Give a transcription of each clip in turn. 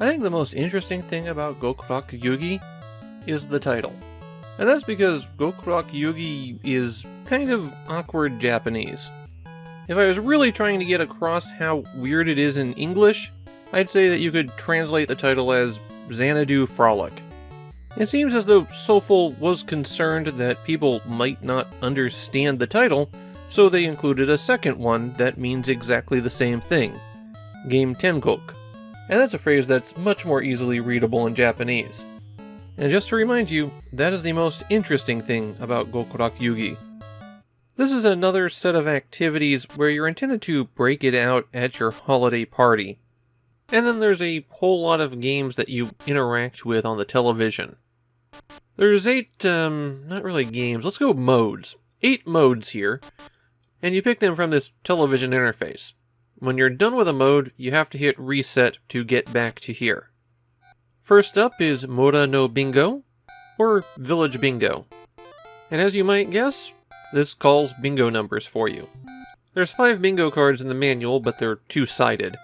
think the most interesting thing about Gokuraku Yuugi is the title. And that's because Gokuraku Yuugi is kind of awkward Japanese. If I was really trying to get across how weird it is in English, I'd say that you could translate the title as Xanadu Frolic. It seems as though Soulful was concerned that people might not understand the title, so they included a second one that means exactly the same thing, Game Tengok. And that's a phrase that's much more easily readable in Japanese. And just to remind you, that is the most interesting thing about Gokuraku Yuugi. This is another set of activities where you're intended to break it out at your holiday party. And then there's a whole lot of games that you interact with on the television. There's 8, not really games, let's go modes. 8 modes here, and you pick them from this television interface. When you're done with a mode, you have to hit reset to get back to here. First up is Mora no Bingo, or Village Bingo. And as you might guess, this calls bingo numbers for you. There's 5 bingo cards in the manual, but they're two-sided.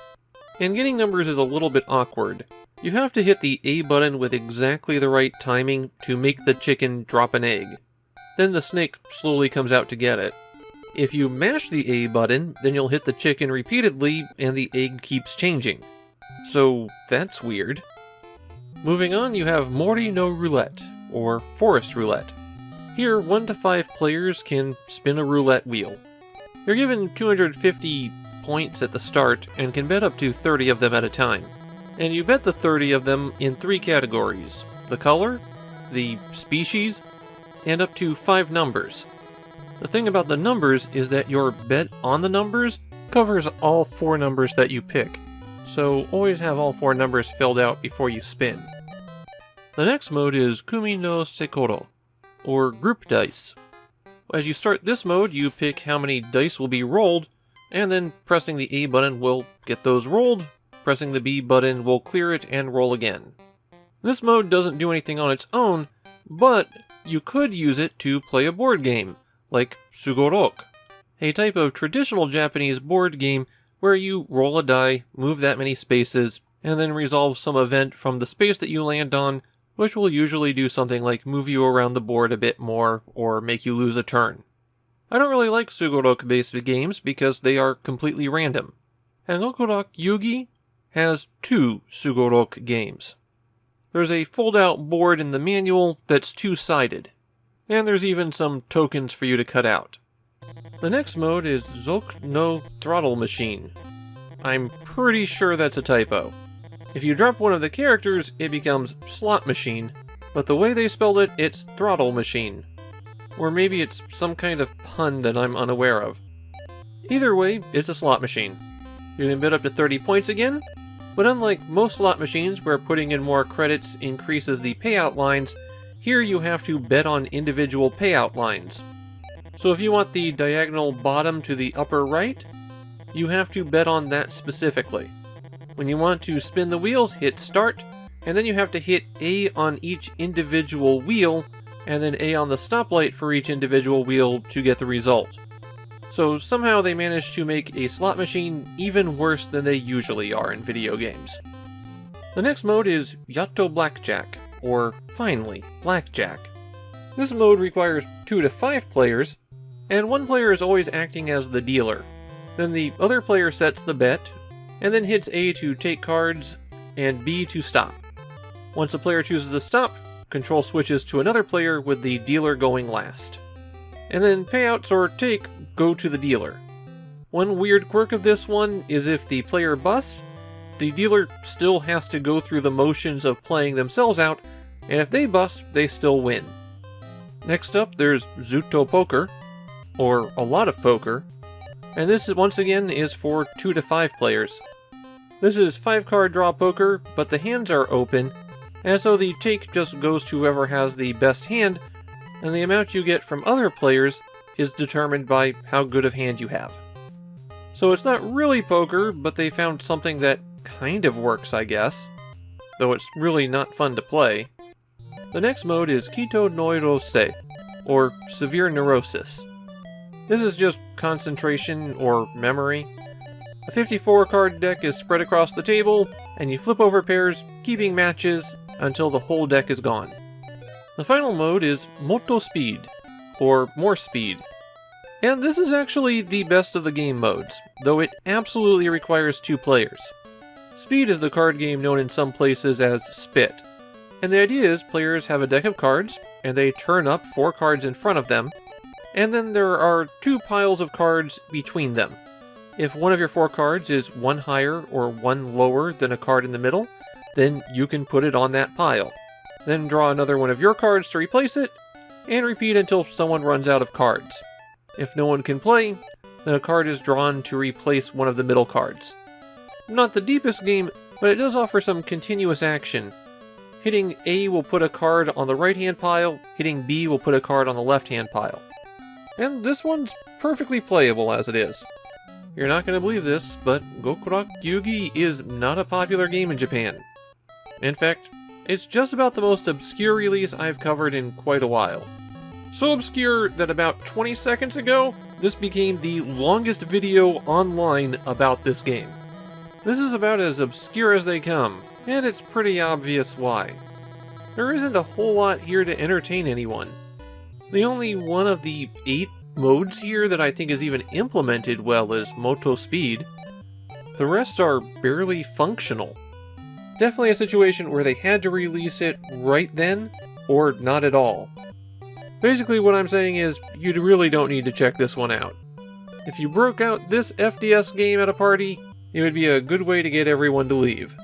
And getting numbers is a little bit awkward. You have to hit the A button with exactly the right timing to make the chicken drop an egg. Then the snake slowly comes out to get it. If you mash the A button, then you'll hit the chicken repeatedly and the egg keeps changing. So that's weird. Moving on, you have Mori no Roulette, or Forest Roulette. Here, 1 to 5 players can spin a roulette wheel. You're given 250 points at the start and can bet up to 30 of them at a time. And you bet the 30 of them in 3 categories: the color, the species, and up to 5 numbers. The thing about the numbers is that your bet on the numbers covers all 4 numbers that you pick, so always have all 4 numbers filled out before you spin. The next mode is Kumi no Sekoro, or Group Dice. As you start this mode, you pick how many dice will be rolled, and then pressing the A button will get those rolled, pressing the B button will clear it and roll again. This mode doesn't do anything on its own, but you could use it to play a board game, like Sugorok, a type of traditional Japanese board game where you roll a die, move that many spaces, and then resolve some event from the space that you land on, which will usually do something like move you around the board a bit more, or make you lose a turn. I don't really like Sugorok-based games because they are completely random, and Gokuraku Yuugi has 2 Sugorok games. There's a fold-out board in the manual that's 2-sided, and there's even some tokens for you to cut out. The next mode is Zok no Throttle Machine. I'm pretty sure that's a typo. If you drop one of the characters, it becomes Slot Machine, but the way they spelled it, it's Throttle Machine. Or maybe it's some kind of pun that I'm unaware of. Either way, it's a slot machine. You can bet up to 30 points again, but unlike most slot machines where putting in more credits increases the payout lines, here you have to bet on individual payout lines. So if you want the diagonal bottom to the upper right, you have to bet on that specifically. When you want to spin the wheels, hit start, and then you have to hit A on each individual wheel, and then A on the stoplight for each individual wheel to get the result. So somehow they managed to make a slot machine even worse than they usually are in video games. The next mode is Yatto Blackjack, or Finally Blackjack. This mode requires 2 to 5 players, and one player is always acting as the dealer. Then the other player sets the bet, and then hits A to take cards, and B to stop. Once a player chooses to stop, control switches to another player with the dealer going last. And then payouts or take go to the dealer. One weird quirk of this one is if the player busts, the dealer still has to go through the motions of playing themselves out, and if they bust, they still win. Next up, there's Zutto Poker, or a lot of poker, and this once again is for 2 to 5 players. This is 5-card draw poker, but the hands are open, and so the take just goes to whoever has the best hand, and the amount you get from other players is determined by how good of hand you have. So it's not really poker, but they found something that kind of works, I guess, though it's really not fun to play. The next mode is Kito Noirose, or Severe Neurosis. This is just concentration or memory. A 54 card deck is spread across the table, and you flip over pairs, keeping matches until the whole deck is gone. The final mode is Motto Speed, or More Speed. And this is actually the best of the game modes, though it absolutely requires 2 players. Speed is the card game known in some places as Spit. And the idea is players have a deck of cards, and they turn up 4 cards in front of them, and then there are 2 piles of cards between them. If one of your 4 cards is 1 higher or 1 lower than a card in the middle, then you can put it on that pile. Then draw another one of your cards to replace it, and repeat until someone runs out of cards. If no one can play, then a card is drawn to replace one of the middle cards. Not the deepest game, but it does offer some continuous action. Hitting A will put a card on the right-hand pile, hitting B will put a card on the left-hand pile. And this one's perfectly playable as it is. You're not going to believe this, but Gokuraku Yuugi is not a popular game in Japan. In fact, it's just about the most obscure release I've covered in quite a while. So obscure that about 20 seconds ago, this became the longest video online about this game. This is about as obscure as they come, and it's pretty obvious why. There isn't a whole lot here to entertain anyone. The only one of the 8 modes here that I think is even implemented well is Motto Speed. The rest are barely functional. Definitely a situation where they had to release it right then, or not at all. Basically what I'm saying is, you really don't need to check this one out. If you broke out this FDS game at a party, it would be a good way to get everyone to leave.